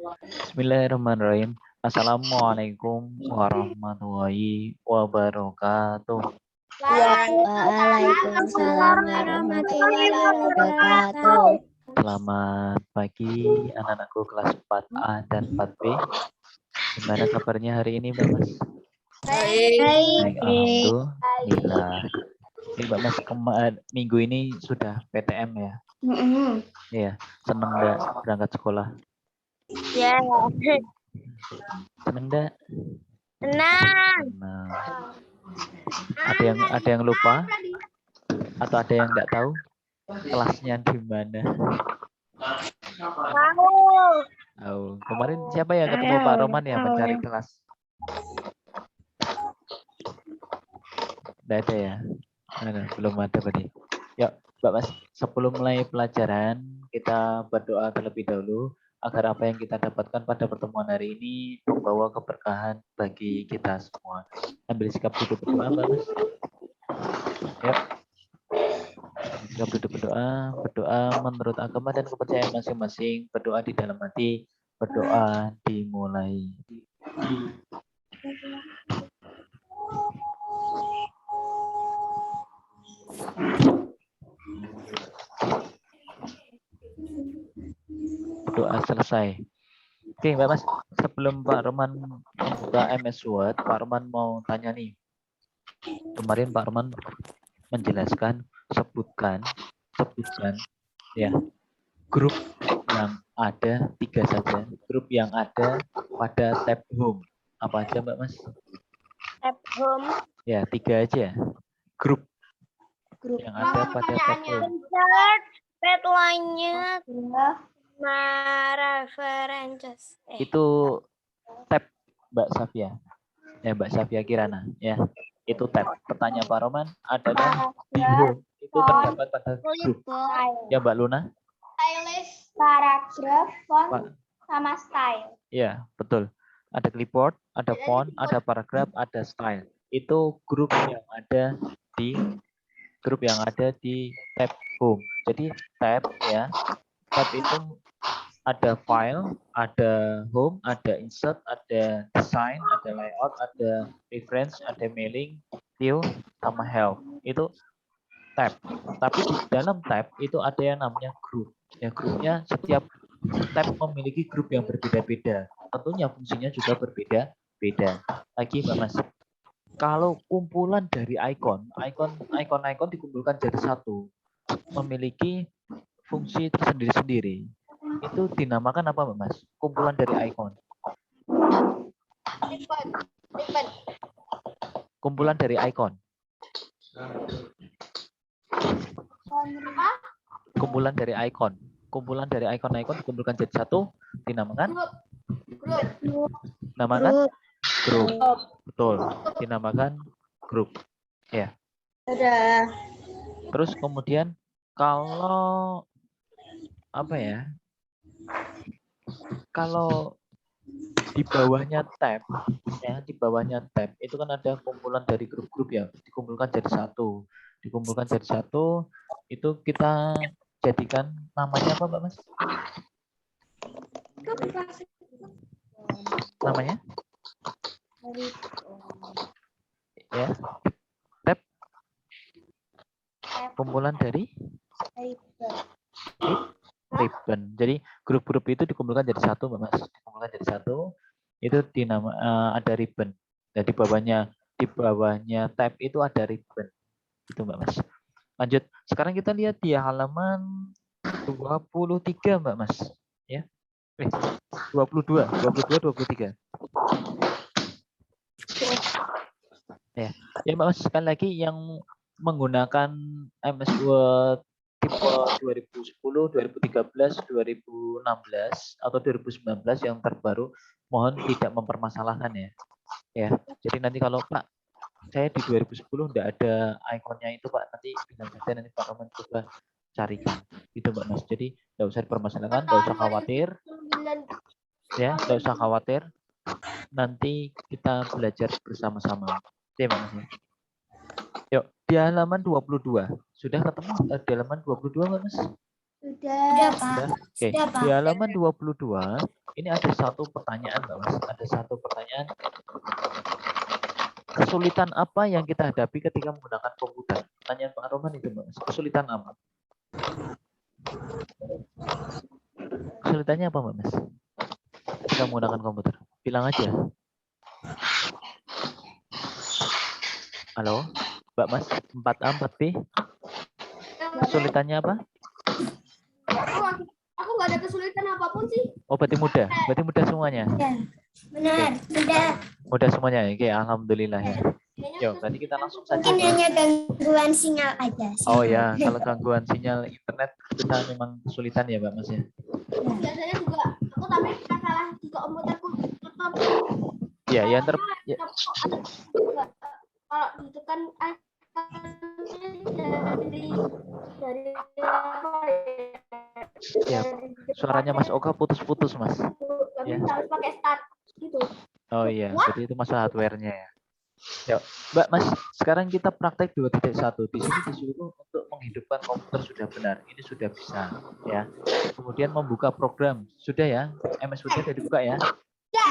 Bismillahirrahmanirrahim. Assalamualaikum warahmatullahi wabarakatuh. Waalaikumsalam warahmatullahi wabarakatuh. Selamat pagi anak-anakku kelas 4A dan 4B. Gimana kabarnya hari ini, Mbak Mas? Baik, alhamdulillah. Ini Mbak Mas, minggu ini sudah PTM ya? Iya, seneng nggak berangkat sekolah? Ya. Seneng nggak? Senang. Senang. Ada yang lupa? Atau ada yang nggak tahu kelasnya di mana? Tahu. Oh, kemarin siapa yang ketemu Pak Roman yang mencari kelas? Nggak ada ya? Belum ada berarti. Yuk, Mbak Mas, sebelum mulai pelajaran, kita berdoa terlebih dahulu agar apa yang kita dapatkan pada pertemuan hari ini membawa keberkahan bagi kita semua. Ambil sikap duduk berdoa, Mbak Mas. Yuk. Sikap duduk berdoa menurut agama dan kepercayaan masing-masing, berdoa di dalam hati, berdoa dimulai. Doa selesai. Oke, Mbak Mas, sebelum Pak Roman membuka MS Word, Pak Roman mau tanya nih. Kemarin Pak Roman menjelaskan, sebutkan ya, grup yang ada 3 saja, grup yang ada pada tab home. Apa aja, Mbak Mas? Tab home. Ya, 3 aja. Grup yang ada pada tab home. Headline-nya references. Itu tab Mbak Safia. Ya, Mbak Safia Kirana. Ya, itu tab. Pertanyaan Pak Roman adalah di home itu terdapat pada grup. Ya, Mbak Luna? Playlist, paragraf, font, sama style. Ya, betul. Ada clipboard, ada font, ada paragraf, ada style. Itu grup yang ada di tab home. Jadi tab ya. Tab itu ada file, ada home, ada insert, ada design, ada layout, ada reference, ada mailing, view, sama help. Itu tab. Tapi di dalam tab itu ada yang namanya group. Ya, grupnya setiap tab memiliki grup yang berbeda-beda. Tentunya fungsinya juga berbeda-beda. Lagi Mbak Mas, kalau kumpulan dari icon dikumpulkan jadi satu, memiliki fungsi tersendiri-sendiri. Itu dinamakan apa, Mbak Mas? Kumpulan dari icon. Kumpulan dari icon. Kumpulan dari icon. Kumpulan dari icon-icon dikumpulkan jadi satu, dinamakan? Dinamakan grup. Betul, dinamakan grup. Ya. Terus kemudian kalau apa ya? Kalau di bawahnya tab, ya, di bawahnya tab itu kan ada kumpulan dari grup-grup ya, dikumpulkan jadi satu. Dikumpulkan jadi satu, itu kita jadikan namanya apa, Mbak Mas? Namanya? Ya. Tab. Kumpulan dari ribbon. Jadi grup-grup itu dikumpulkan jadi satu, Mbak Mas. Dikumpulkan jadi satu, itu ada ribbon. Dan di bawahnya tab itu ada ribbon. Itu Mbak Mas. Lanjut. Sekarang kita lihat di halaman 23, Mbak Mas. Ya. 22, 23. Ya. Ya, Mbak Mas, sekali lagi yang menggunakan MS Word tipe 2010, 2013, 2016 atau 2019 yang terbaru, mohon tidak mempermasalahkan ya. Ya. Jadi nanti kalau Pak, saya di 2010 enggak ada ikonnya itu, Pak, nanti bilang saja, nanti Pak Roman coba carikan. Gitu, Mbak Mas. Jadi enggak usah dipermasalahkan, enggak usah khawatir. Ya, enggak usah khawatir. Nanti kita belajar bersama-sama. Oke, Mbak Mas. Yuk, di halaman 22. Sudah ketemu di halaman 22, Mbak Mas? Sudah, Pak. Oke, di halaman 22 ini ada satu pertanyaan, Mbak Mas. Ada satu pertanyaan. Kesulitan apa yang kita hadapi ketika menggunakan komputer? Pertanyaan Pak Roman itu, Mbak Mas. Kesulitan apa? Kesulitannya apa, Mbak Mas? Ketika menggunakan komputer. Bilang aja. Halo, Mbak Mas, 4A, 4B. Kesulitannya apa? Aku nggak ada kesulitan apapun sih. Oh, berarti mudah. Berarti mudah semuanya. Benar, sudah. Mudah semuanya. Oke, alhamdulillah ya. Yuk, berarti kita langsung saja. Mungkin hanya gangguan sinyal aja. Oh ya, kalau gangguan sinyal internet kita memang kesulitan ya, Mbak Mas ya. Biasanya juga aku tapi salah juga komputerku tetap. Ya, yang Kalau ditekan dari ya, suaranya Mas Oka putus-putus, Mas. Ya. Harus pakai start gitu. Oh iya, jadi itu masalah hardware-nya ya. Ya, Mbak Mas, sekarang kita praktek 2.1. Di sini disuruh untuk menghidupkan komputer sudah benar. Ini sudah bisa ya. Kemudian membuka program. Sudah ya? MS Word sudah dibuka ya?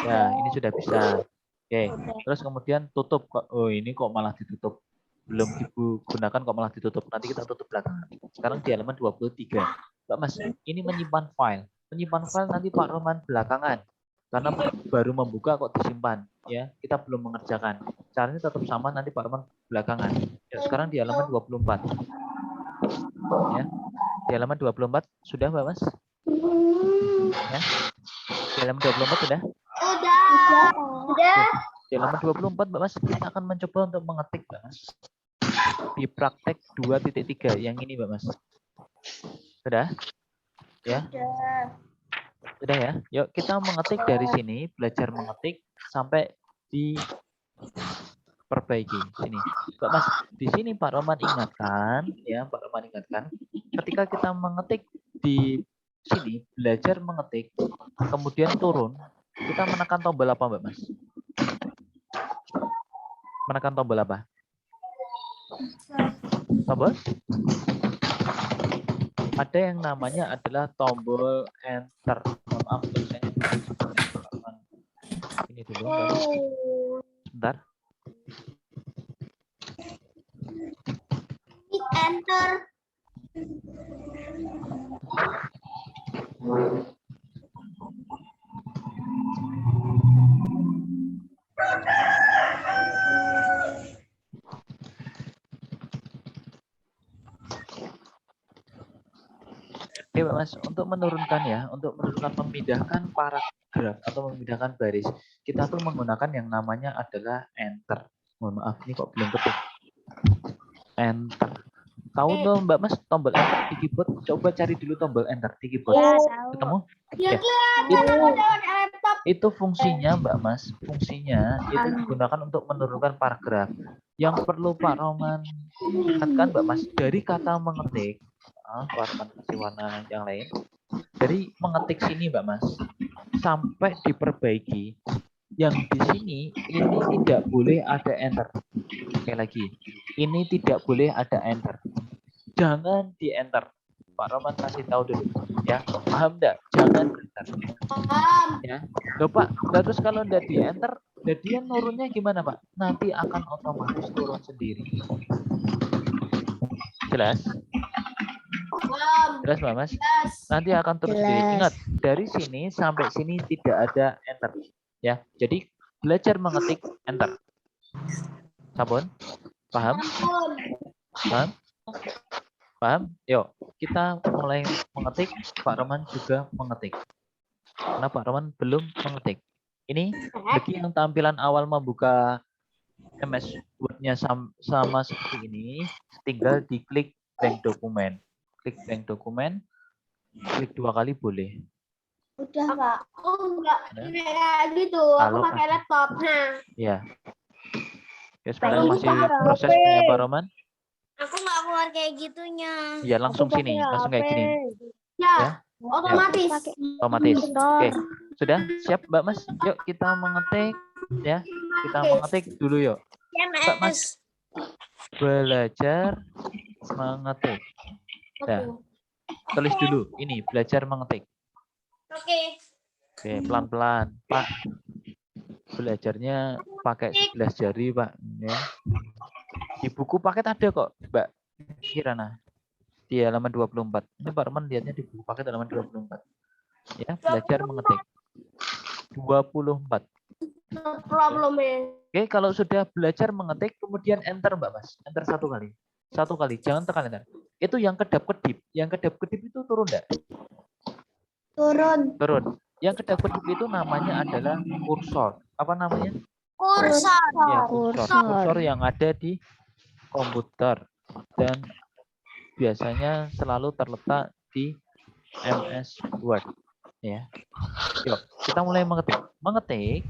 Ya, ini sudah bisa. Oke. Terus kemudian tutup. Oh, ini kok malah ditutup. Belum digunakan kok malah ditutup. Nanti kita tutup belakangan. Sekarang di halaman 23. Mbak Mas, ini menyimpan file. Menyimpan file nanti Pak Roman belakangan. Karena baru membuka kok disimpan. Ya, kita belum mengerjakan. Caranya tetap sama, nanti Pak Roman belakangan. Ya, sekarang di halaman 24. Ya. Di halaman 24 sudah, Mbak Mas? Ya. Di halaman 24 sudah? Udah. Di halaman 24, Mbak Mas, kita akan mencoba untuk mengetik, Mbak Mas. Di praktek 2.3 yang ini, Mbak Mas. Sudah? Ya. Sudah ya? Yuk kita mengetik dari sini, belajar mengetik sampai di perbaiki sini. Mbak Mas, di sini Pak Roman ingatkan, ya Pak Roman ingatkan, ketika kita mengetik di sini, belajar mengetik, kemudian turun, kita menekan tombol apa, Mbak Mas? Menekan tombol apa? Tombol? Ada yang namanya adalah tombol enter. Mohon maaf tulisannya. Ini dulu. Sebentar. Enter. Oke, Pak Mas, untuk menurunkan ya, untuk menurunkan memindahkan paragraf atau memindahkan baris, kita tuh menggunakan yang namanya adalah enter. Mohon maaf, ini kok belum ketik. Enter. Tahu dong, Mbak Mas, tombol enter di keyboard? Coba cari dulu tombol enter di keyboard. Ketemu? Ya, Itu fungsinya, Mbak Mas, fungsinya itu digunakan untuk menurunkan paragraf. Yang perlu Pak Roman ingatkan, Mbak Mas, dari kata mengetik, warna kasih warna yang lain. Dari mengetik sini, Mbak Mas, sampai diperbaiki. Yang di sini ini tidak boleh ada enter. Sekali lagi, ini tidak boleh ada enter. Jangan di enter. Pak Roman kasih tahu dulu, ya. Paham enggak? Jangan enter. Ya. Loh, Pak, terus kalau enggak di enter, dia nurunnya gimana, Pak? Nanti akan otomatis turun sendiri. Jelas? Jelas, Mbak Mas? Nanti akan terus diingat dari sini sampai sini tidak ada enter, ya. Jadi belajar mengetik enter. Sabun? Paham? Paham? Paham? Yuk, kita mulai mengetik. Pak Roman juga mengetik. Karena Pak Roman belum mengetik. Ini bagi yang tampilan awal membuka MS Word-nya sama seperti ini, tinggal diklik blank dokumen. Klik blank dokumen, klik 2 kali boleh. Udah, Pak. Oh, enggak kayak gitu. Aku pakai laptop. Nah. Ya. Ya, sekarang masih proses punya Pak Roman. Aku nggak keluar kayak gitunya. Ya, langsung sini, langsung kayak gini. Ya, otomatis. Otomatis. Oke, sudah siap, Mbak Mas? Yuk kita mengetik, ya. Kita mengetik dulu yuk. Mbak Mas, belajar mengetik. Nah, tulis dulu ini belajar mengetik. Oke. Oke, pelan-pelan, Pak. Belajarnya pakai 11 jari, Pak. Ya. Di buku paket ada kok, Mbak Kirana. Di halaman 24. Ini Pak Arman lihatnya di buku paket halaman 24. Ya, belajar mengetik. 24. Problem ya. Oke, kalau sudah belajar mengetik, kemudian enter, Mbak Mas. Enter 1 kali. 1 kali, jangan tekan enter. Itu yang kedap-kedip. Yang kedap-kedip itu turun enggak? Turun. Turun. Yang kedap-kedip itu namanya adalah kursor. Apa namanya? Kursor. Ya, kursor. Kursor yang ada di komputer. Dan biasanya selalu terletak di MS Word. Ya. Yuk, kita mulai mengetik. Mengetik.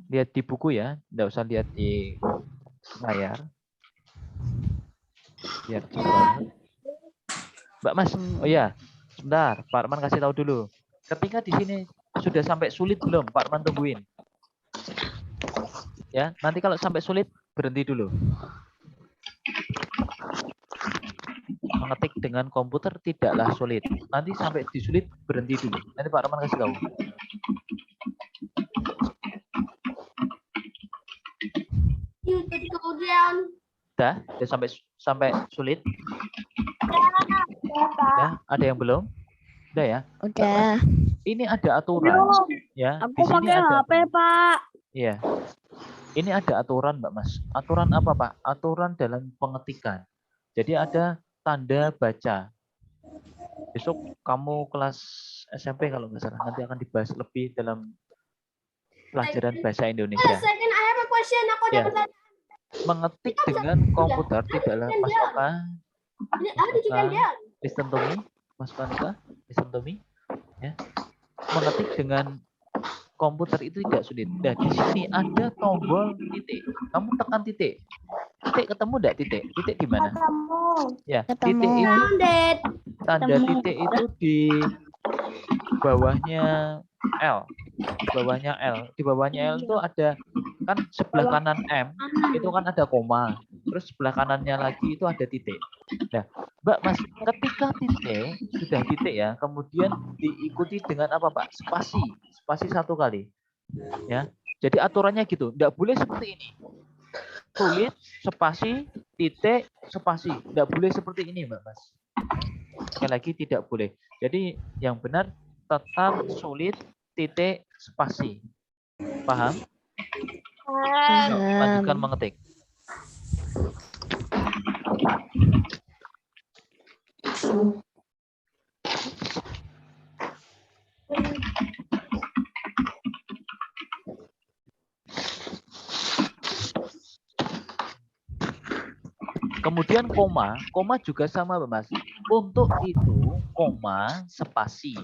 Lihat di buku ya, tidak usah lihat di layar. Biar cepat. Mbak Mas, oh ya, sebentar, Pak Arman kasih tahu dulu. Ketika di sini sudah sampai sulit belum, Pak Arman tungguin. Ya, nanti kalau sampai sulit berhenti dulu. Mengetik dengan komputer tidaklah sulit. Nanti sampai disulit berhenti dulu. Nanti Pak Arman kasih tahu. Kemudian Udah sampai sulit. Ya, ada yang belum? Udah ya? Udah. Ini ada aturan ya. Aku Di sini pakai ada HP, Pak. Iya. Ini ada aturan, Mbak Mas. Aturan apa, Pak? Aturan dalam pengetikan. Jadi ada tanda baca. Besok kamu kelas SMP kalau nggak salah, nanti akan dibahas lebih dalam pelajaran bahasa Indonesia. second I have a question. Aku ada Ya. pertanyaan. Mengetik dengan komputer tidaklah pasukan. Listen to me, Mas Panika. Listen to me. Ya. Mengetik dengan komputer itu tidak sulit. Nah, di sini ada tombol titik. Kamu tekan titik. Titik ketemu enggak titik? Titik di mana? Ya, Ketemu. titik itu Founded. tanda Ketemu. titik itu di bawahnya L. Di bawahnya L. Di bawahnya L itu ada kan sebelah kanan M itu kan ada koma. Terus sebelah kanannya lagi itu ada titik. Nah, Mbak Mas, ketika titik sudah titik ya, kemudian diikuti dengan apa, Pak? Spasi. Spasi 1 kali. Ya. Jadi aturannya gitu, enggak boleh seperti ini. Sulit, spasi, titik, spasi. Enggak boleh seperti ini, Mbak Mas. Sekali lagi tidak boleh. Jadi yang benar tetap sulit, titik, spasi. Paham? Lanjutkan mengetik. Kemudian koma juga sama, Mas. Untuk itu koma spasi,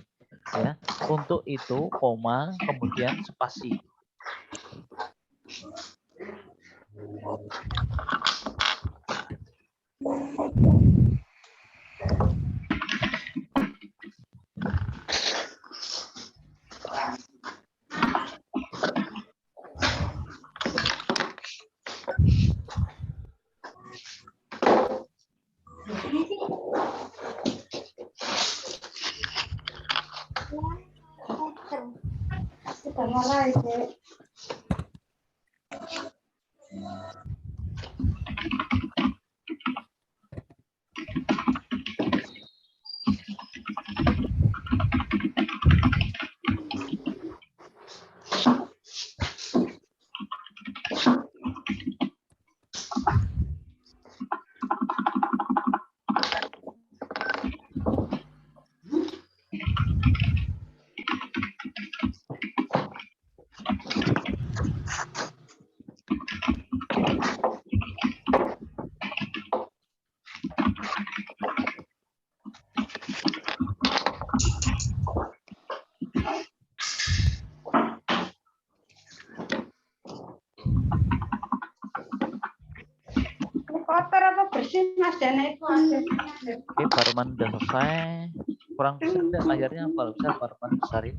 ya. Untuk itu koma kemudian spasi. Kotor apa bersih Mas Dana itu ada. Oke, Pak Arman udah selesai. Kurang besar enggak layarnya? Kalau bisa Pak Arman besarin.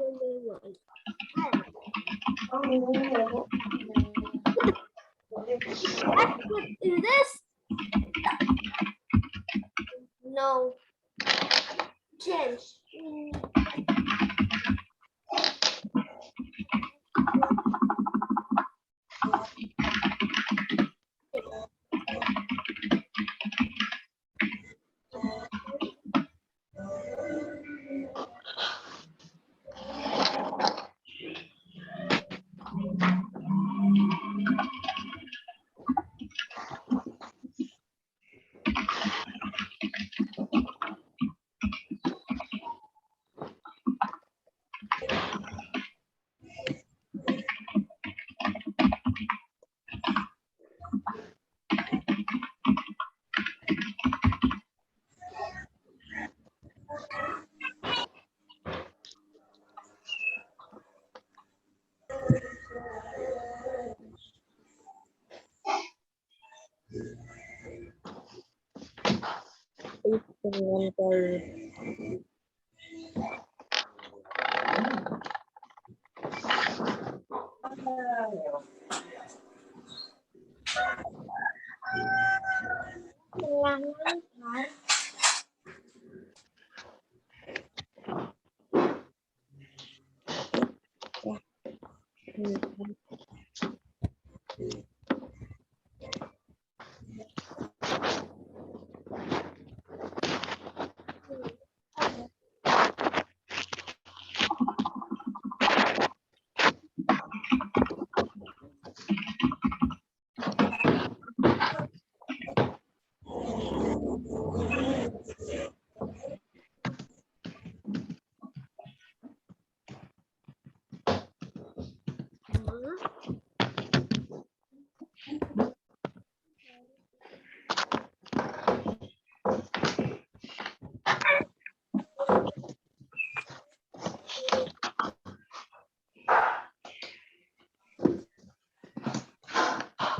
Is this? No. Change.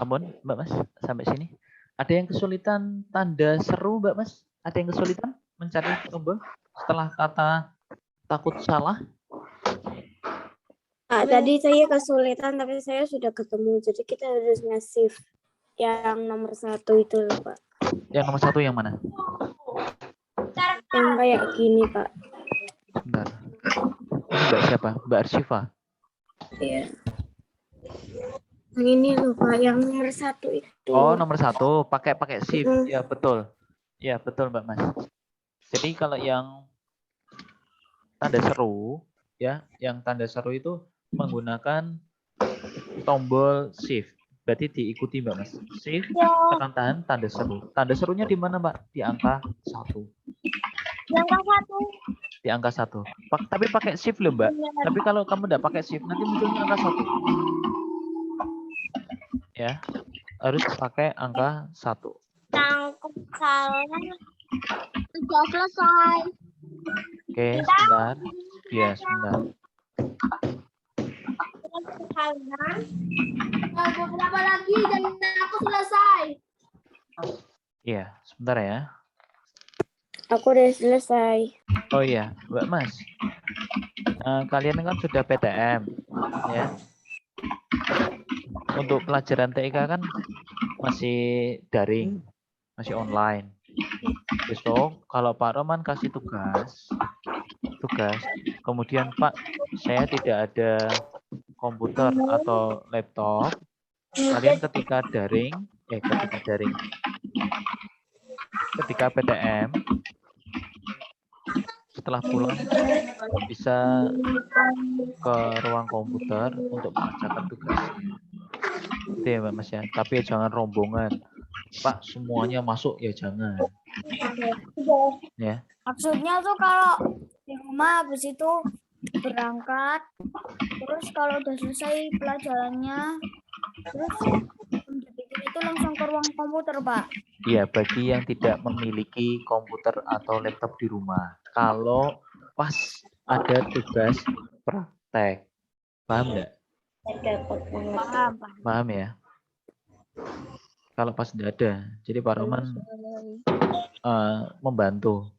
Namun, Mbak Mas, sampai sini. Ada yang kesulitan tanda seru, Mbak Mas? Ada yang kesulitan mencari tombol setelah kata takut salah? Tadi saya kesulitan, tapi saya sudah ketemu. Jadi kita harus ngasih yang nomor 1 itu loh, Pak. Yang nomor 1 yang mana? Yang kayak gini, Pak. Bentar. Ini Mbak siapa? Mbak Arsyifa? Iya. Yang ini loh, Pak. Yang nomor 1 itu. Oh, nomor 1. Pakai shift. Ya, betul. Ya, betul, Mbak Mas. Jadi kalau yang tanda seru, ya, yang tanda seru itu menggunakan tombol shift. Berarti diikuti, Mbak Mas. Shift, tekan tahan, tanda seru. Tanda serunya di mana, Mbak? Di angka 1. Di angka 1. Di angka 1. Tapi pakai shift loh, Mbak. Tapi kalau kamu enggak pakai shift, nanti munculnya angka 1. Ya, harus pakai angka 1. Tangkap salah. Sudah selesai. Oke, sebentar. Ya, sebentar. Beberapa lagi dan aku selesai. Iya, sebentar ya. Aku udah selesai. Oh iya, Mbak Mas. Kalian kan sudah PTM, ya. Untuk pelajaran TIK kan masih daring, masih online. Besok kalau Pak Roman kasih tugas, kemudian Pak, saya tidak ada komputer atau laptop, kalian ketika ketika PTM, setelah pulang bisa ke ruang komputer untuk mengerjakan tugasnya. Itu ya Mbak Mas ya. Tapi jangan rombongan. Pak, semuanya masuk ya jangan. Ya. Maksudnya tuh kalau di rumah habis itu berangkat, terus kalau udah selesai pelajarannya, terus itu langsung ke ruang komputer, Pak. Iya, bagi yang tidak memiliki komputer atau laptop di rumah. Kalau pas ada tugas praktek, paham nggak? Paham ya? Kalau pas tidak ada, jadi Pak Roman membantu.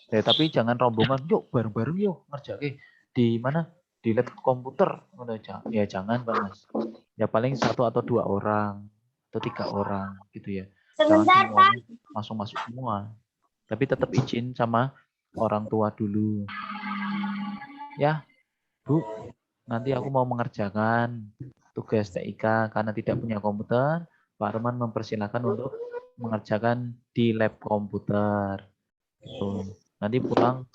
Ya, tapi jangan rombongan, yuk bareng-bareng yuk ngerjain. di mana? Di lab komputer. Ya jangan Pak Mas. Ya paling 1 atau 2 orang atau 3 orang gitu ya. Jangan Sebentar, Pak. semuanya langsung masuk semua. Tapi tetap izin sama orang tua dulu. Ya, Bu, nanti aku mau mengerjakan tugas TIK karena tidak punya komputer. Pak Arman mempersilahkan untuk mengerjakan di lab komputer. Tuh. Nanti pulang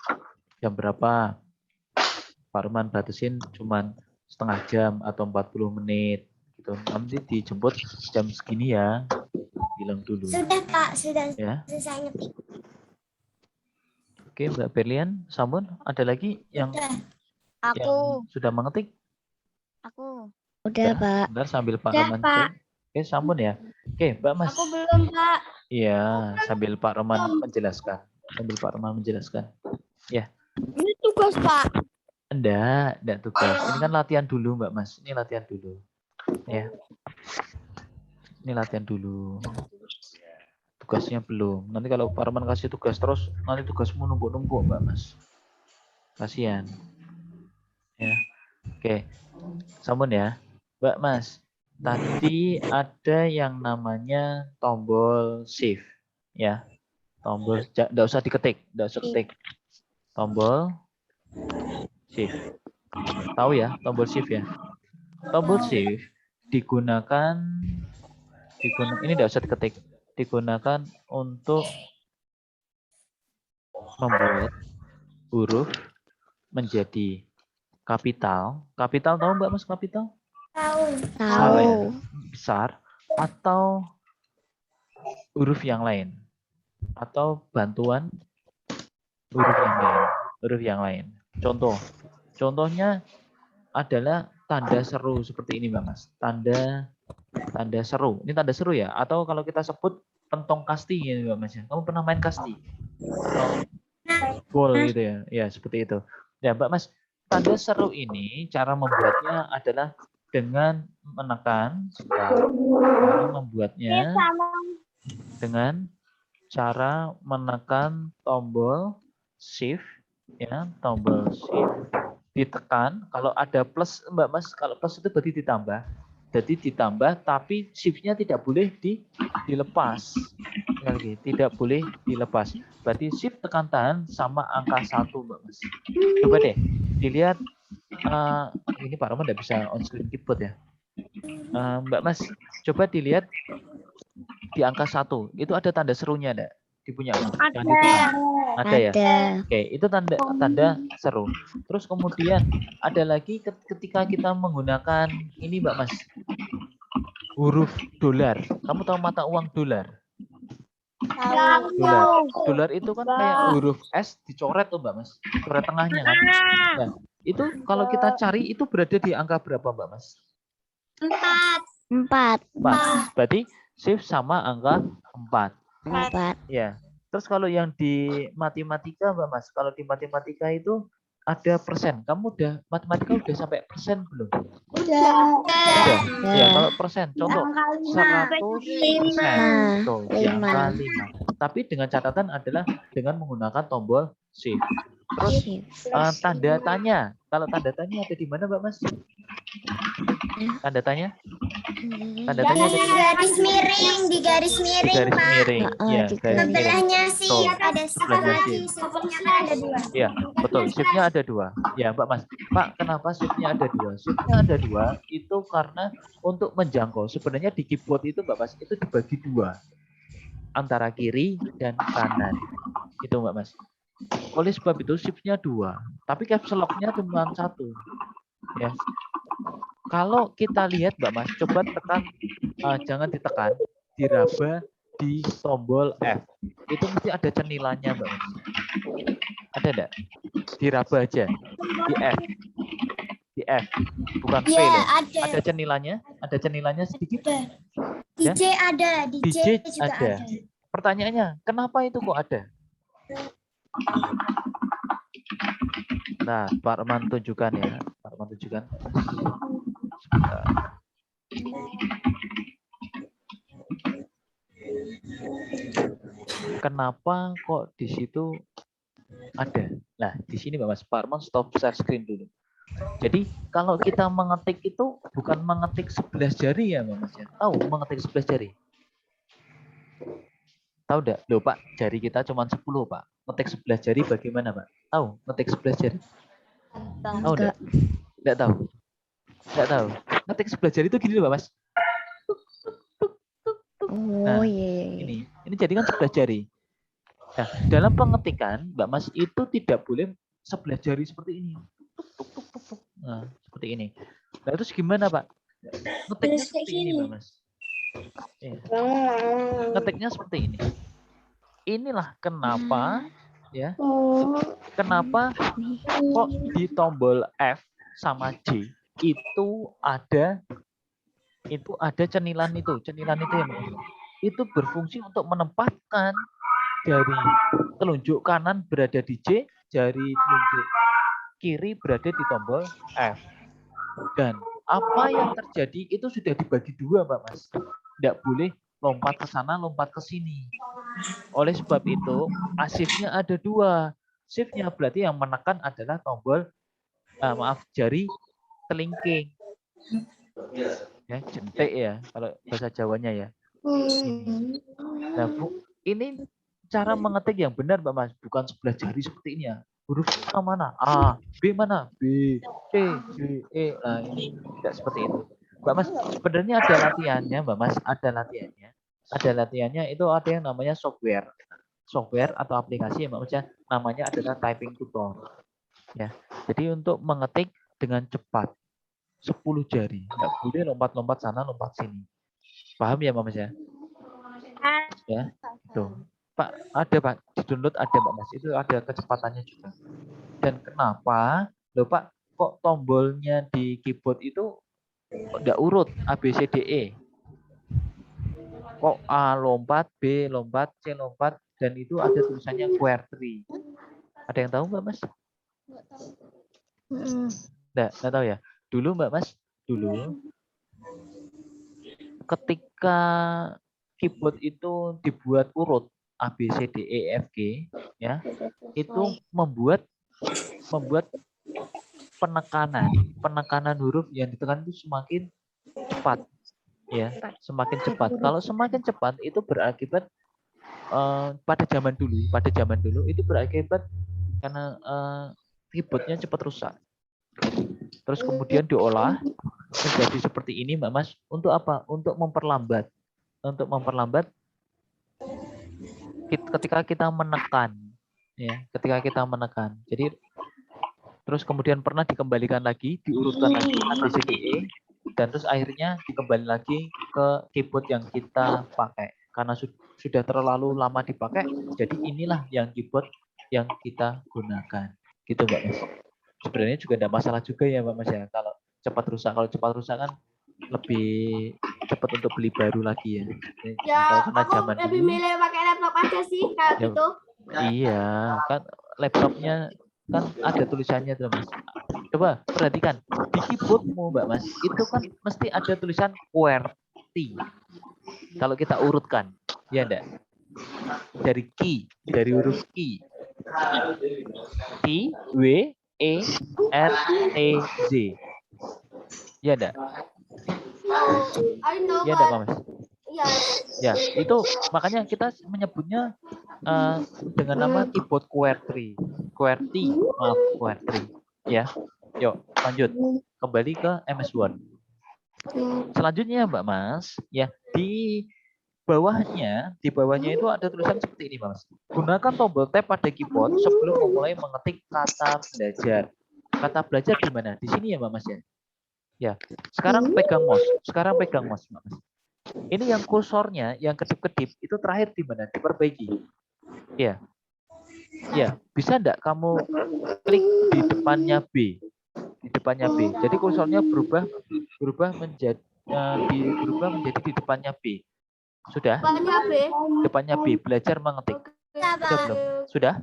jam berapa? Pak Arman batasin cuman setengah jam atau 40 menit. Gitu. Nanti dijemput jam segini ya. Bilang dulu. Sudah, Pak. Sudah Ya. selesai ngetik. Oke, Mbak Berlian, Samun, ada lagi yang Aku. sudah mengetik? Aku. Udah, Pak. Bentar sambil Pak Udah, Roman Pak. cek. Oke, Samun ya. Oke, Mbak Mas. Aku belum, Pak. Iya, sambil Pak Roman menjelaskan. Sambil Pak Roman menjelaskan. Ya. Ini tugas, Pak. Enggak tugas. Ini kan latihan dulu, Mbak Mas. Ini latihan dulu. Ya. Ini latihan dulu. Tugasnya belum. Nanti kalau Pak Roman kasih tugas terus, nanti tugasmu numpuk-numpuk, Mbak Mas. Kasihan. Ya. Oke. Samun ya. Mbak Mas, tadi ada yang namanya tombol shift. Ya. Tombol, enggak usah diketik. Enggak usah ketik. Tombol shift. Tahu ya, tombol shift ya. Tombol shift digunakan ini enggak usah diketik. Digunakan untuk membuat huruf menjadi kapital. Kapital tahu Mbak Mas kapital? Tahu. Besar ya? Tahu. Besar atau huruf yang lain atau bantuan huruf yang lain. Contohnya adalah tanda seru seperti ini Mbak Mas. Tanda seru. Ini tanda seru ya? Atau kalau kita sebut pentong kasti ya Mbak Mas. Kamu pernah main kasti? Atau gol gitu ya? Ya seperti itu. Ya Mbak Mas, tanda seru ini cara membuatnya adalah dengan menekan, cara membuatnya dengan cara menekan tombol shift, ya tombol shift ditekan. Kalau ada plus, Mbak Mas, kalau plus itu berarti ditambah. Jadi ditambah, tapi shift-nya tidak boleh dilepas. Lagi, tidak boleh dilepas. Berarti shift tekan tahan sama angka 1, Mbak Mas. Coba deh, dilihat. Ini Pak Roman tidak bisa on screen keyboard ya. Mbak Mas, coba dilihat di angka 1. Itu ada tanda serunya enggak? Di punya ada ya? Oke, itu tanda seru. Terus kemudian ada lagi ketika kita menggunakan ini Mbak Mas. Huruf dolar. Kamu tahu mata uang dolar? Dolar itu kan kayak huruf S dicoret tuh Mbak Mas. Coret tengahnya kan. Nah, itu kalau kita cari itu berada di angka berapa Mbak Mas? 4. 4. Berarti shift sama angka 4. 4. Ya. Terus kalau yang di matematika Mbak Mas, kalau di matematika itu ada persen. Kamu udah matematika udah sampai persen belum? Udah. Ya, kalau persen contoh 100%. Tuh, di angka 5. Tapi dengan catatan adalah dengan menggunakan tombol shift. Terus tanda tanya. Kalau tanda tanya ada di mana Mbak Mas? Tanda tanya? Tanda tanya ada di garis miring, di garis miring, garis Pak. miring. Ya, garis miring. Sebelahnya sih Tuh, ada sebelahnya lagi, shift. shift-nya kan ada 2. Ya, betul. Shift-nya ada 2. Ya, Mbak Mas. Pak, kenapa shift-nya ada 2? Shift-nya ada 2 itu karena untuk menjangkau. Sebenarnya di keyboard itu Mbak Mas, itu dibagi 2. Antara kiri dan kanan. Itu Mbak Mas. Oleh sebab itu shift-nya 2. Tapi caps lock-nya cuma 1. Ya. Kalau kita lihat Mbak Mas, coba tekan, jangan ditekan, diraba di tombol F. Itu mesti ada cenilannya Mbak Mas. Ada enggak? Diraba aja di F. Di F, bukan P loh. Ada cenilannya? Ada cenilannya sedikit? Di J ada, di J juga ada. Pertanyaannya, kenapa itu kok ada? Nah, Pak Arman tunjukkan ya. Pak Arman tunjukkan. Sebentar. Kenapa kok di situ ada? Nah, di sini Mbak Mas, Pak Arman stop share screen dulu. Jadi kalau kita mengetik itu bukan mengetik 11 jari ya Mbak Mas ya. Tahu mengetik 11 jari? Tahu enggak? Loh Pak, jari kita cuma 10 Pak. Ngetik 11 jari bagaimana Pak? Tahu ngetik 11 jari? Tahu enggak? Enggak tahu. Enggak tahu. Ngetik 11 jari itu gini loh Mbak Mas. Nah, Oh iya. ini jadi kan 11 jari. Nah, dalam pengetikan Mbak Mas itu tidak boleh 11 jari seperti ini. Nah, seperti ini. Nah, terus gimana Pak? Ngetiknya seperti ini Mbak Mas. Iya. Ngetiknya seperti ini. Inilah kenapa ya. Kenapa kok di tombol F sama J itu ada cenilan itu ya Mbak Mas. Itu berfungsi untuk menempatkan jari telunjuk kanan berada di J, jari telunjuk kiri berada di tombol F. Dan apa yang terjadi itu sudah dibagi dua, Mbak Mas. Tidak boleh lompat ke sana, lompat ke sini. Oleh sebab itu, shift-nya ada dua. Shift-nya berarti yang menekan adalah tombol, jari telingking. Ya, jentik ya, kalau bahasa Jawanya ya. Ini. Nah, ini cara mengetik yang benar, Mbak Mas. Bukan 11 jari seperti ini ya. Huruf A mana? A. B mana? B. C. D. E. Nah, ini tidak seperti itu. Mbak Mas, sebenarnya ada latihannya, Mbak Mas. Ada latihannya. Ada latihannya itu ada yang namanya software. Software atau aplikasi yang Mbak Mas ya, namanya adalah typing tutor. Ya. Jadi untuk mengetik dengan cepat 10 jari. Nggak boleh lompat-lompat sana, lompat sini. Paham ya, Mbak Mas ya? Ya, itu. Pak, ada Pak, di download ada Mbak Mas, itu ada kecepatannya juga. Dan kenapa, loh Pak, kok tombolnya di keyboard itu kok enggak urut A, B, C, D, E? Kok A lompat, B lompat, C lompat, dan itu ada tulisannya QWERTY. Ada yang tahu Mbak Mas? Enggak tahu ya? Dulu Mbak Mas, dulu ketika keyboard itu dibuat urut A, B, C, D, E, F, G, ya, itu membuat penekanan huruf yang ditekan itu semakin cepat, ya, semakin cepat. Kalau semakin cepat itu berakibat pada zaman dulu itu berakibat karena keyboardnya cepat rusak. Terus kemudian diolah menjadi seperti ini, Mbak Mas. Untuk apa? Untuk memperlambat ketika kita menekan, ya, ketika kita menekan. Jadi terus kemudian pernah dikembalikan lagi, diurutkan lagi A, B, C, D, E, dan terus akhirnya dikembali lagi ke keyboard yang kita pakai. Karena sudah terlalu lama dipakai, jadi inilah yang keyboard yang kita gunakan. Gitu Mbak Mas. Sebenarnya juga tidak masalah juga ya Mbak Mas ya. Kalau cepat rusak, kan lebih cepat untuk beli baru lagi ya. Ya, karena aku zaman lebih dulu, milih pakai laptop aja sih kayak ya, gitu. Iya, kan laptopnya kan ada tulisannya tuh Mas. Coba perhatikan di keyboardmu Mbak Mas, itu kan mesti ada tulisan QWERTY. Kalau kita urutkan, ya enggak? Dari key, dari huruf key. T, W, E, R, T, Z. Ya enggak? Ya enggak Mas? Ya, itu makanya kita menyebutnya dengan nama keyboard QWERTY. QWERTY. Ya. Yuk, lanjut. Kembali ke MS Word. Selanjutnya Mbak Mas, ya, di bawahnya itu ada tulisan seperti ini, Mas. Gunakan tombol tab pada keyboard sebelum memulai mengetik kata belajar. Kata belajar di mana? Di sini ya, Mbak Mas ya. Ya. Sekarang pegang mouse, Mbak Mas. Ini yang kursornya, yang kedip-kedip itu terakhir di mana? Diperbaiki. Ya. Ya, bisa enggak kamu klik di depannya B? Di depannya B. Jadi kursornya berubah menjadi di depannya B. Sudah? Depannya B, belajar mengetik. Sudah belum? Sudah?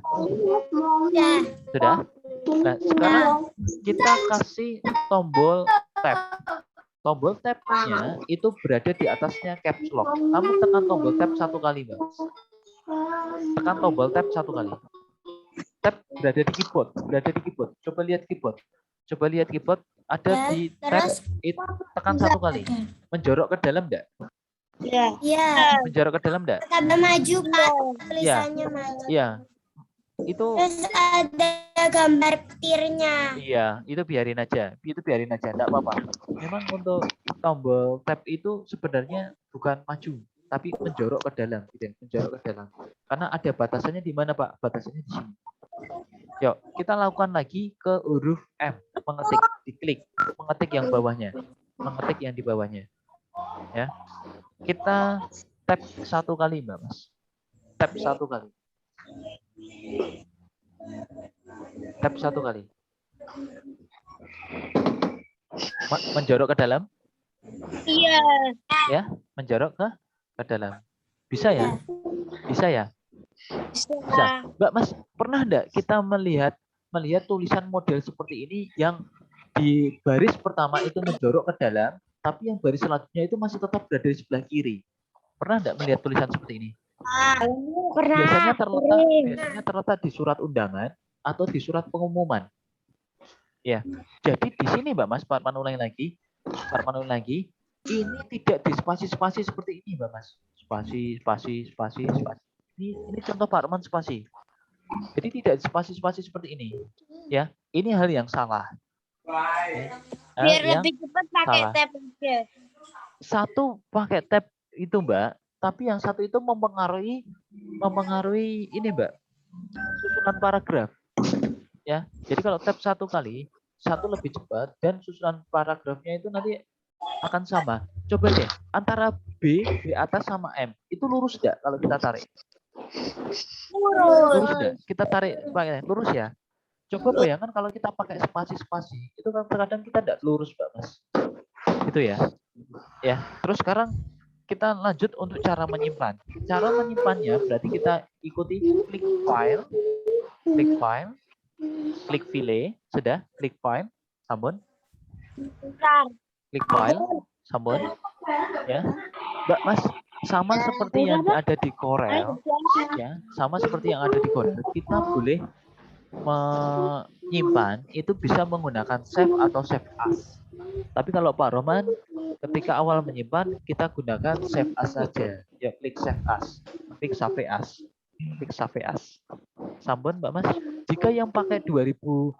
Sudah? Nah, sekarang kita kasih tombol tab. Tombol tab-nya itu berada di atasnya caps lock. Kamu tekan tombol tab 1 kali, Mbak. Tekan tombol tab 1 kali. tab berada di keyboard, Coba lihat keyboard. Ada Ya, di tab itu tekan 1 kali. Menjorok ke dalam enggak? Iya. Menjorok ke dalam enggak? Tambah maju, Pak. Tulisannya maju. Iya. Itu Terus ada gambar petirnya. iya, itu biarin aja. Enggak apa-apa. Memang untuk tombol tab itu sebenarnya bukan maju, tapi menjorok ke dalam, gitu ya. Menjorok ke dalam. Karena ada batasannya di mana, Pak? Batasannya di sini. Yuk, kita lakukan lagi ke huruf M. Mengetik, diklik. Mengetik yang bawahnya. Mengetik yang di bawahnya. Ya. Kita tab 1 kali, Mbak Mas. Tab 1 kali. Tab 1 kali. Menjorok ke dalam? Iya. Ya, menjorok ke dalam. Bisa ya? Bisa ya? Bisa. Mbak Mas, pernah enggak kita melihat tulisan model seperti ini yang di baris pertama itu menjorok ke dalam, tapi yang baris selanjutnya itu masih tetap berada di sebelah kiri? Pernah enggak melihat tulisan seperti ini? Pernah. Biasanya terletak di surat undangan atau di surat pengumuman. Ya. Jadi di sini Mbak Mas, Pak Arman ulangi lagi. Ini tidak di spasi-spasi seperti ini, Mbak Mas. Spasi. Ini contoh Pak Arman spasi. Jadi tidak di spasi-spasi seperti ini. Ya, ini hal yang salah. Ya. Biar lebih cepat pakai tab aja. Satu pakai tab itu, Mbak, tapi yang satu itu mempengaruhi ini, Mbak, susunan paragraf. Ya, jadi kalau tab 1 kali, satu lebih cepat dan susunan paragrafnya itu nanti akan sama. Coba deh, antara B atas sama M itu lurus enggak kalau kita tarik? Lurus enggak? Kita tarik pakai lurus ya. Coba bayangkan kalau kita pakai spasi, itu kan terkadang kita enggak lurus, Mbak Mas. Itu ya. Ya, terus sekarang kita lanjut untuk cara menyimpan. Cara menyimpannya berarti kita ikuti klik file, klik file, sudah, klik file, sampun. Klik file, sampun. Ya. Mbak Mas, sama seperti yang ada di Corel, ya, kita boleh menyimpan itu bisa menggunakan save atau save as. Tapi kalau Pak Roman ketika awal menyimpan kita gunakan save as saja. Ya, klik save as. Klik save as. Sampun Mbak Mas. Jika yang pakai 2016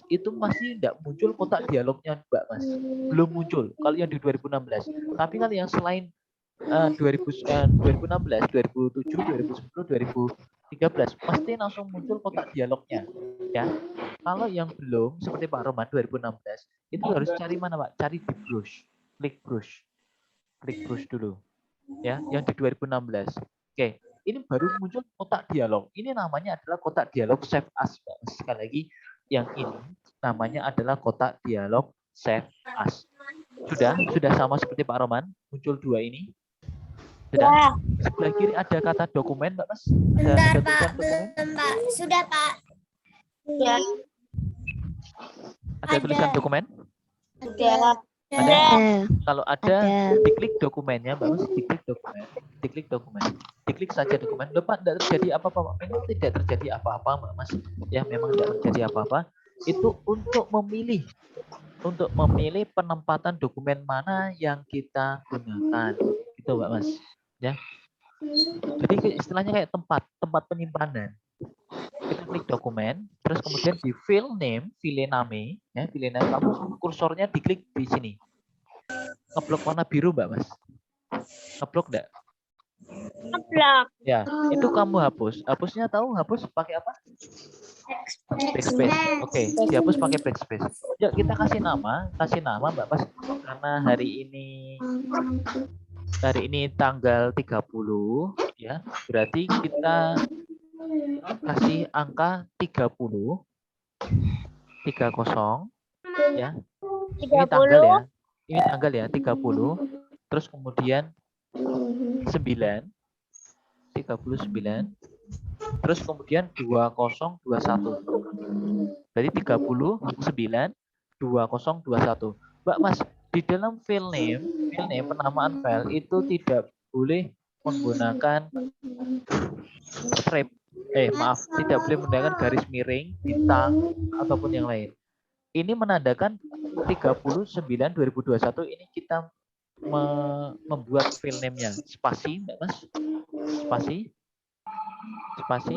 itu masih tidak muncul kotak dialognya, Mbak Mas. Belum muncul kalau yang di 2016. Tapi kalau yang selain 2016, 2007, 2010, 2013 pasti langsung muncul kotak dialognya, ya. Kalau yang belum seperti Pak Roman 2016 itu harus cari mana, Pak? Cari di brush, klik brush dulu, ya. Yang di 2016. Oke, ini baru muncul kotak dialog. Ini namanya adalah kotak dialog save as, Pak. Sekali lagi, yang ini namanya adalah kotak dialog save as. Sudah sama seperti Pak Roman, muncul 2 ini. Sudah. Sebelah kiri ada kata dokumen, Mbak Mas. Bentar, Pak. Mbak. Sudah, Pak. Ya. Ada tulisan dokumen? Ada. Kalau ada, diklik dokumennya, Mbak Mas. Diklik dokumen. Diklik saja dokumen. Loh, Pak, tidak terjadi apa-apa, Pak. Memang tidak terjadi apa-apa, Mbak Mas. Ya, memang tidak terjadi apa-apa. Itu untuk memilih penempatan dokumen mana yang kita gunakan. Gitu, Mbak Mas. Ya. Jadi istilahnya kayak tempat penyimpanan. Kita klik dokumen, terus kemudian di file name, ya, kamu kursornya diklik di sini. Ngeblok warna biru, Mbak Mas. Ngeblok enggak? Ngeblok. Ya, itu kamu hapus. Hapusnya tahu hapus pakai apa? Backspace. Oke, dihapus pakai backspace. Yuk kita kasih nama Mbak Mas, karena hari ini tanggal 30, ya. Berarti kita kasih angka 30, ya. Ini tanggal ya 30. Terus kemudian 9, 39. Terus kemudian 2021. Berarti 39 2021. Mbak Mas, di dalam file name penamaan file itu tidak boleh menggunakan strip Maaf, tidak boleh menggunakan garis miring, bintang, ataupun yang lain. Ini menandakan 30/9/2021 ini kita membuat file name-nya. Spasi, Mbak Mas? Spasi. Spasi.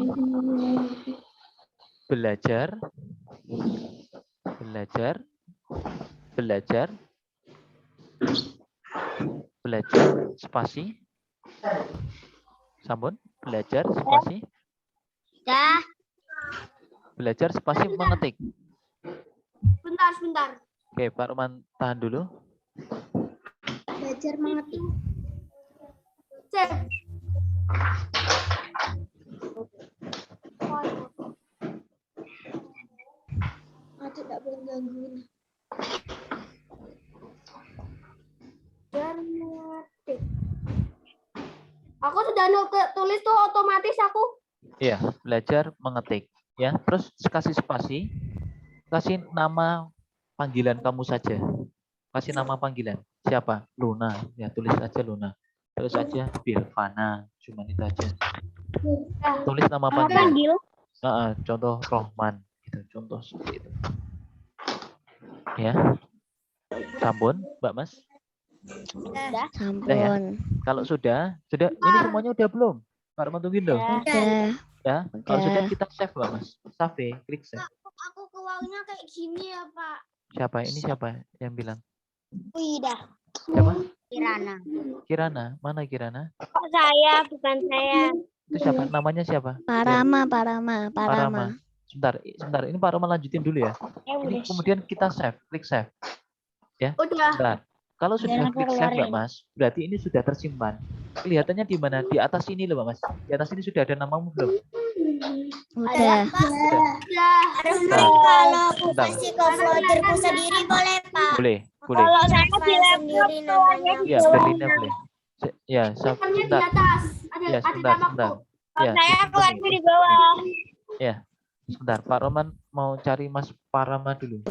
Belajar. Belajar. Belajar. Belajar. Spasi. Sampun. Belajar. Spasi. Dah. Belajar spasi mengetik. Sebentar. Oke, Pak Roman tahan dulu. Belajar mengetik. Cek. Aduh, tak boleh gangguin. Belajar mengetik. Aku sudah tulis tuh otomatis aku. Iya, belajar mengetik. Ya, terus kasih spasi. Kasih nama panggilan kamu saja. Kasih nama panggilan. Siapa? Luna. Ya, tulis aja Luna. Terus aja Birvana. Cuma itu aja. Tulis nama panggilan. Contoh Rohman. Gitu. Contoh seperti itu. Ya. Sampun, Mbak Mas? Sampun. Udah ya? Kalau sudah, ini semuanya udah belum? Pak Roman tungguin dong. Ya. Kalau sudah kita save, Mbak Mas. Save, klik save. Aku keuangnya kayak gini ya, Pak. Siapa? Ini siapa yang bilang? Udah. Siapa? Kirana. Kirana. Mana Kirana? Kok saya, bukan saya. Itu siapa? Namanya siapa? Parama. Parama. Sebentar. Ini Pak Roma lanjutin dulu ya. Ini kemudian kita save, klik save. Ya. Udah. Sebentar. Kalau sudah klik save, Mbak Mas, berarti ini sudah tersimpan. Kelihatannya di mana? Di atas ini loh, Mbak Mas. Di atas ini sudah ada namamu belum? Udah. Kalau aku Bentar. kasih ke folderku sendiri boleh, Pak? Boleh. Kalau saya di laptop namanya. Ya, Berlinda boleh. Ya, Kan di sebentar. atas. Ada Ya, sebentar. Kalau Ya, saya keluarnya di bawah. ya. Sebentar, Pak Roman mau cari Mas Parama dulu.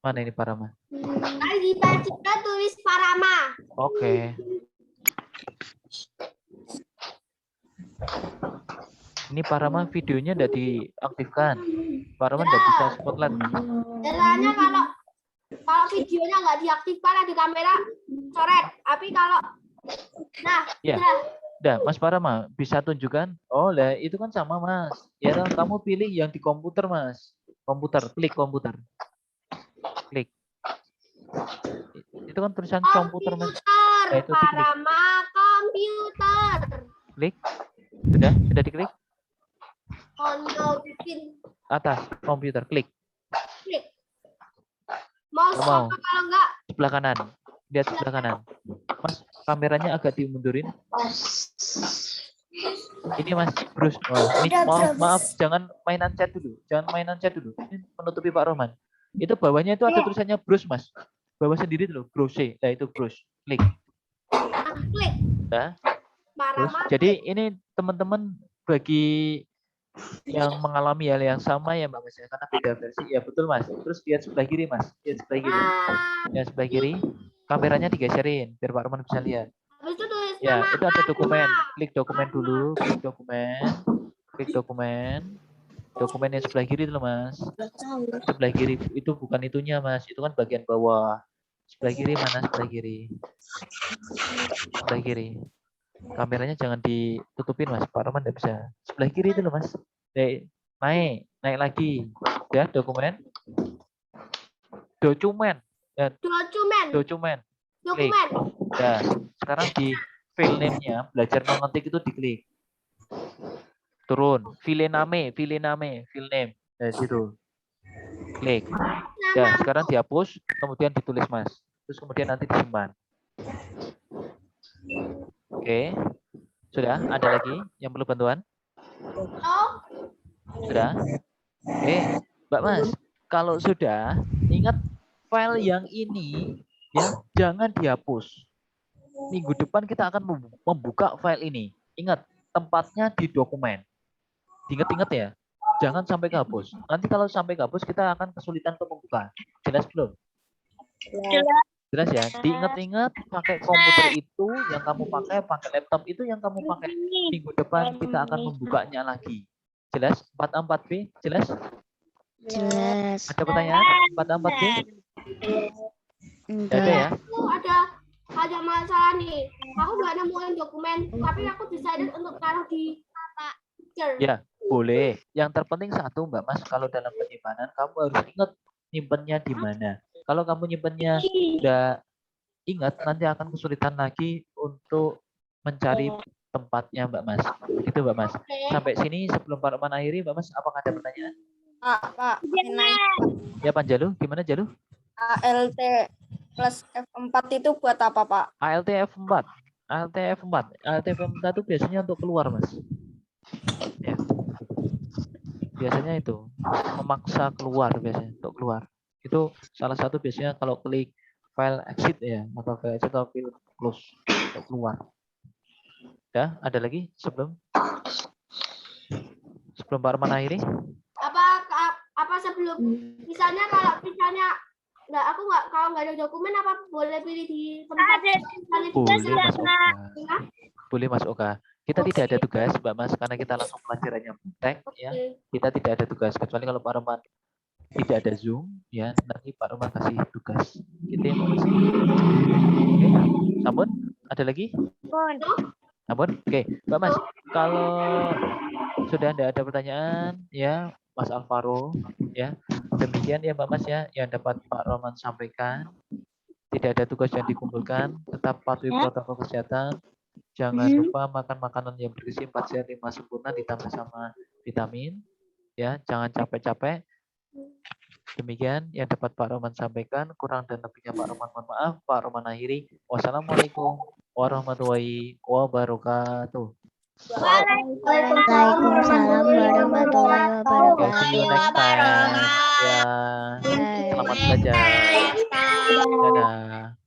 Mana ini Parama? Tadi kita tulis Parama. Oke. Ini Parama videonya tidak diaktifkan. Parama tidak bisa spotlight. Caranya kalau videonya nggak diaktifkan ada kamera coret. Tapi kalau Ya. Udah, Mas Parama bisa tunjukkan? Oh, lah itu kan sama, Mas. Ya, kamu pilih yang di komputer, Mas. Komputer, klik komputer. Klik. Itu kan tulisan komputer, Mas. Ya, itu diklik. Parama komputer. Klik. Sudah diklik? Untuk bikin Atas komputer, klik. klik. Mau Mau. stop kalau enggak? Sebelah kanan. Lihat sebelah kanan. Mas, kameranya agak dimundurin. Ini Mas Bruce. Oh, ini maaf, jangan mainan chat dulu. Ini menutupi Pak Roman. Itu bawahnya itu ada tulisannya Bruce, Mas. Bawah sendiri dulu, Bruce. Nah, itu Bruce. Klik. Klik. Nah, terus, Parama. jadi ini teman-teman bagi yang mengalami hal yang sama ya Mbak Mas ya, karena beda versi. Ya betul Mas. Terus lihat sebelah kiri Mas. Lihat sebelah kiri. Ya sebelah kiri. Kameranya digeserin biar Pak Roman bisa lihat. Habis itu tulis Ya, nama itu ada dokumen. Klik dokumen dulu, klik dokumen. Dokumen yang sebelah kiri dulu, Mas. Sebelah kiri itu bukan itunya, Mas. Itu kan bagian bawah. Sebelah kiri mana? Sebelah kiri. Sebelah kiri. Kameranya jangan ditutupin, Mas. Pak Roman tidak bisa. Sebelah kiri itu loh, Mas. Naik lagi. Ya, dokumen. Ya, dokumen. Klik. Ya, sekarang di file name-nya belajar mengetik itu diklik. Turun, file name, file name. Nah, situ. Klik. Ya, sekarang dihapus, kemudian ditulis, Mas. Terus kemudian nanti disimpan. Oke. Sudah, ada lagi yang perlu bantuan? Sudah? Oke, Mbak Mas. Kalau sudah, ingat file yang ini ya, jangan dihapus. Minggu depan kita akan membuka file ini. Ingat, tempatnya di dokumen. Diingat-ingat ya, jangan sampai kehapus. Nanti kalau sampai kehapus, kita akan kesulitan untuk membuka. Jelas belum? Jelas ya. Diingat-ingat, pakai komputer itu yang kamu pakai laptop itu yang kamu pakai. Minggu depan kita akan membukanya lagi. Jelas? 4A 4B? Jelas? Jelas. Ada pertanyaan? 4A 4B? Tidak ada ya? Aku ada masalah nih. Aku nggak nemuin dokumen, tapi aku decided untuk taruh di picture. Ya, boleh. Yang terpenting satu, Mbak Mas, kalau dalam penyimpanan kamu harus ingat nyimpennya di mana. Kalau kamu nyimpennya udah ingat, nanti akan kesulitan lagi untuk mencari tempatnya, Mbak Mas. Itu, Mbak Mas. Oke. Sampai sini sebelum Pak Roman akhiri, Mbak Mas, apakah ada pertanyaan? Pak, Ya, Pak Jalu, gimana Jalu? ALT plus F4 itu buat apa, Pak? ALT F4. ALT F4. ALT F4 itu biasanya untuk keluar, Mas. Ya. Biasanya itu memaksa keluar biasanya untuk keluar. Itu salah satu biasanya kalau klik file exit ya, atau file exit atau file close untuk keluar. Ya, ada lagi sebelum Pak Arman akhiri? Apa sebelum misalnya kalau kalau nggak ada dokumen apa boleh pilih di tempat Boleh Mas Oka. Boleh Mas Oka. Kita tidak ada tugas Mbak Mas karena kita langsung pelajarannya praktek ya. Kita tidak ada tugas kecuali kalau Pak Roman tidak ada Zoom ya, nanti Pak Roman kasih tugas. Gitu ya Mbak Mas. Oke. Sampun? Ada lagi? Sampun? Oke, Mbak Mas, kalau sudah ada pertanyaan ya Mas Alvaro ya. Demikian ya Mbak Mas ya yang dapat Pak Roman sampaikan. Tidak ada tugas yang dikumpulkan, tetap patuhi protokol kesehatan. Jangan lupa makan makanan yang bergizi 4 sehat 5 sempurna ditambah sama vitamin. Ya, jangan capek-capek. Demikian yang dapat Pak Roman sampaikan. Kurang dan lebihnya Pak Roman mohon maaf. Pak Roman akhiri. Wassalamualaikum warahmatullahi wabarakatuh. Waalaikumsalam warahmatullahi Okay, see you next wabarakatuh. time. Ya, selamat belajar. Dadah.